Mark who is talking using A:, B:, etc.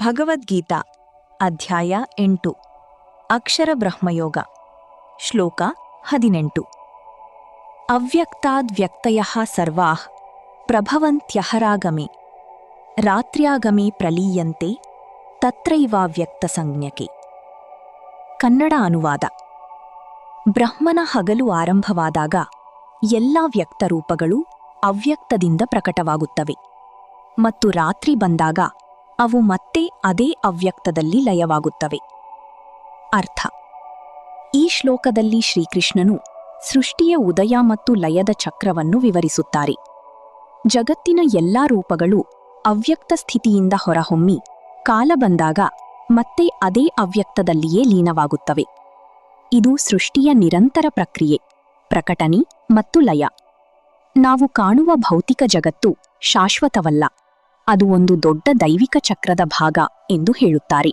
A: ಭಗವದ್ಗೀತಾ ಅಧ್ಯಾಯ 8 ಅಕ್ಷರ ಬ್ರಹ್ಮಯೋಗ ಶ್ಲೋಕ 18 ಅವ್ಯಕ್ತಾದ್ವ್ಯಕ್ತಯಃ ಸರ್ವಾಃ ಪ್ರಭವಂತ್ಯಹರಾಗಮೆ ರಾತ್ರ್ಯಾಗಮೆ ಪ್ರಲೀಯಂತೆ ತತ್ರೈವಾವ್ಯಕ್ತಸಂಜ್ಞಕೆ. ಕನ್ನಡ ಅನುವಾದ. ಬ್ರಹ್ಮನ ಹಗಲು ಆರಂಭವಾದಾಗ ಎಲ್ಲ ವ್ಯಕ್ತರೂಪಗಳು ಅವ್ಯಕ್ತದಿಂದ ಪ್ರಕಟವಾಗುತ್ತವೆ ಮತ್ತು ರಾತ್ರಿ ಬಂದಾಗ ಅವು ಮತ್ತೆ ಅದೇ ಅವ್ಯಕ್ತದಲ್ಲಿ ಲಯವಾಗುತ್ತವೆ. ಅರ್ಥ: ಈ ಶ್ಲೋಕದಲ್ಲಿ ಶ್ರೀಕೃಷ್ಣನು ಸೃಷ್ಟಿಯ ಉದಯ ಮತ್ತು ಲಯದ ಚಕ್ರವನ್ನು ವಿವರಿಸುತ್ತಾರೆ. ಜಗತ್ತಿನ ಎಲ್ಲಾ ರೂಪಗಳು ಅವ್ಯಕ್ತ ಸ್ಥಿತಿಯಿಂದ ಹೊರಹೊಮ್ಮಿ ಕಾಲ ಬಂದಾಗ ಮತ್ತೆ ಅದೇ ಅವ್ಯಕ್ತದಲ್ಲಿಯೇ ಲೀನವಾಗುತ್ತವೆ. ಇದು ಸೃಷ್ಟಿಯ ನಿರಂತರ ಪ್ರಕ್ರಿಯೆ, ಪ್ರಕಟಣೆ ಮತ್ತು ಲಯ. ನಾವು ಕಾಣುವ ಭೌತಿಕ ಜಗತ್ತು ಶಾಶ್ವತವಲ್ಲ, ಅದು ಒಂದು ದೊಡ್ಡ ದೈವಿಕ ಚಕ್ರದ ಭಾಗ ಎಂದು ಹೇಳುತ್ತಾರೆ.